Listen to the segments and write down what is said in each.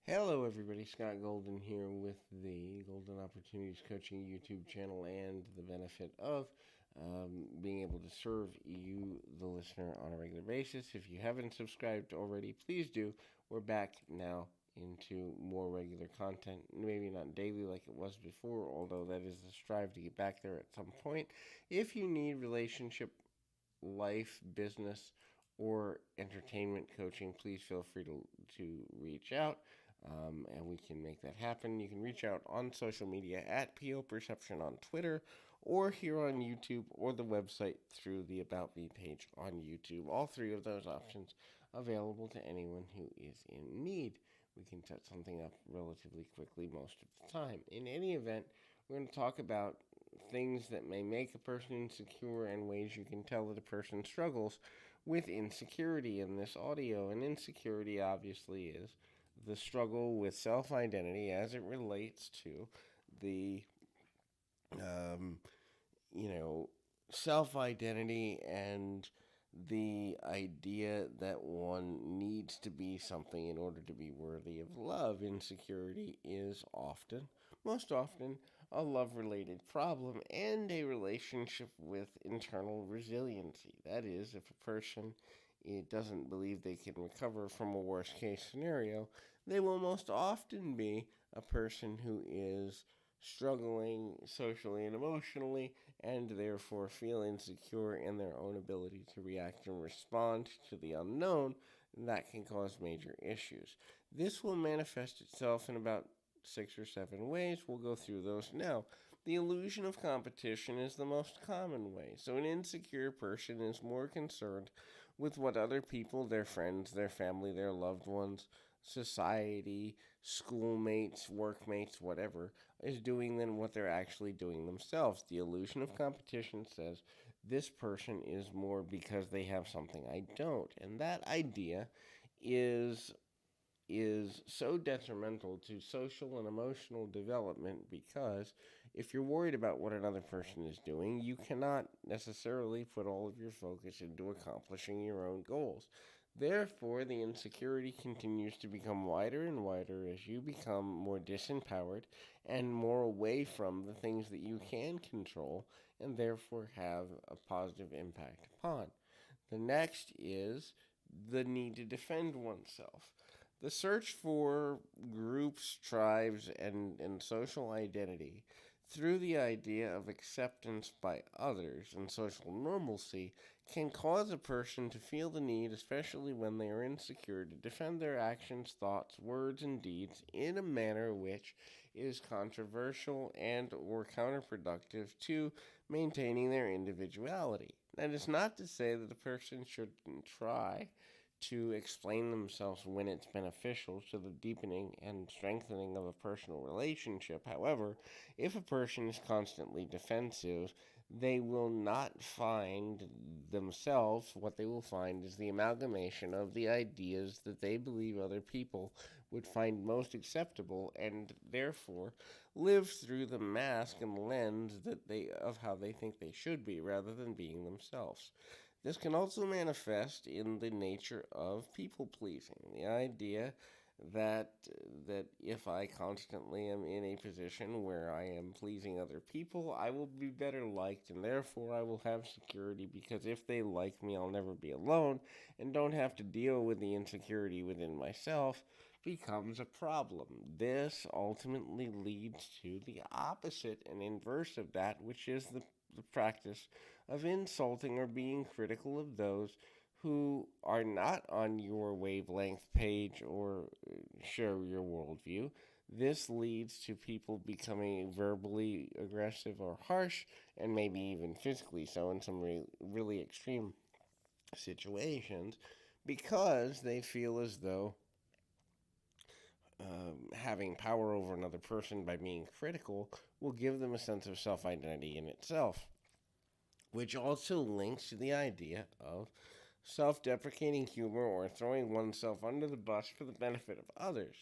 Hello, everybody. Scott Golden here with the Golden Opportunities Coaching YouTube channel and the benefit of being able to serve you, the listener, on a regular basis. If you haven't subscribed already, please do. We're back now into more regular content. Maybe not daily like it was before, although that is the strive to get back there at some point. If you need relationship, life, business, or entertainment coaching, please feel free to reach out. And we can make that happen. You can reach out on social media at PO Perception on Twitter, or here on YouTube, or the website through the About Me page on YouTube. All three of those options available to anyone who is in need. We can set something up relatively quickly most of the time. In any event, we're going to talk about things that may make a person insecure and ways you can tell that a person struggles with insecurity in this audio. And insecurity obviously is the struggle with self-identity as it relates to the um, you know self-identity and the idea that one needs to be something in order to be worthy of love. Insecurity is most often, a love-related problem and a relationship with internal resiliency. That is, if a person doesn't believe they can recover from a worst case scenario, they will most often be a person who is struggling socially and emotionally and therefore feel insecure in their own ability to react and respond to the unknown. That can cause major issues. This will manifest itself in about 6 or 7 ways. We'll go through those now. The illusion of competition is the most common way. So, an insecure person is more concerned with what other people, their friends, their family, their loved ones, society, schoolmates, workmates, whatever, is doing than what they're actually doing themselves. The illusion of competition says this person is more because they have something I don't. And that idea is so detrimental to social and emotional development because if you're worried about what another person is doing, you cannot necessarily put all of your focus into accomplishing your own goals. Therefore, the insecurity continues to become wider and wider as you become more disempowered and more away from the things that you can control and therefore have a positive impact upon. The next is the need to defend oneself. The search for groups, tribes, and social identity through the idea of acceptance by others and social normalcy can cause a person to feel the need, especially when they are insecure, to defend their actions, thoughts, words, and deeds in a manner which is controversial and or counterproductive to maintaining their individuality. That is not to say that a person shouldn't try to explain themselves when it's beneficial to the deepening and strengthening of a personal relationship. However, if a person is constantly defensive, they will not find themselves. What they will find is the amalgamation of the ideas that they believe other people would find most acceptable and therefore live through the mask and lens that they of how they think they should be rather than being themselves. This can also manifest in the nature of people pleasing. The idea that if I constantly am in a position where I am pleasing other people, I will be better liked and therefore I will have security because if they like me, I'll never be alone and don't have to deal with the insecurity within myself becomes a problem. This ultimately leads to the opposite and inverse of that, which is the practice of insulting or being critical of those who are not on your wavelength page or share your worldview. This leads to people becoming verbally aggressive or harsh, and maybe even physically so in some really extreme situations, because they feel as though having power over another person by being critical will give them a sense of self identity in itself, which also links to the idea of self deprecating humor or throwing oneself under the bus for the benefit of others.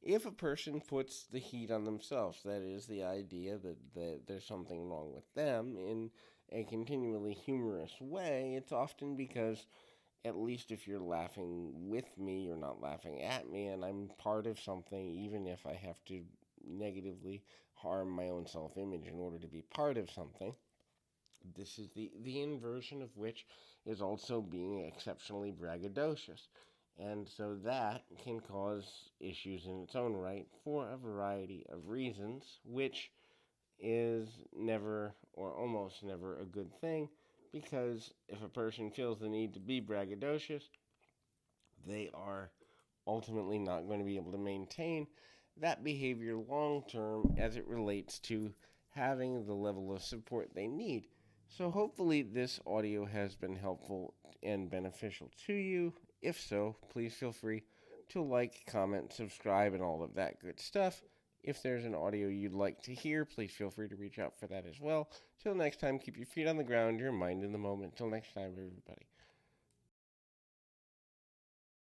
If a person puts the heat on themselves, that is, the idea that there's something wrong with them in a continually humorous way, it's often because at least if you're laughing with me, you're not laughing at me, and I'm part of something, even if I have to negatively harm my own self image in order to be part of something. This is the inversion of which is also being exceptionally braggadocious. And so that can cause issues in its own right for a variety of reasons, which is never or almost never a good thing, because if a person feels the need to be braggadocious, they are ultimately not going to be able to maintain that behavior long term as it relates to having the level of support they need. So, hopefully, this audio has been helpful and beneficial to you. If so, please feel free to like, comment, subscribe, and all of that good stuff. If there's an audio you'd like to hear, please feel free to reach out for that as well. Till next time, keep your feet on the ground, your mind in the moment. Till next time, everybody.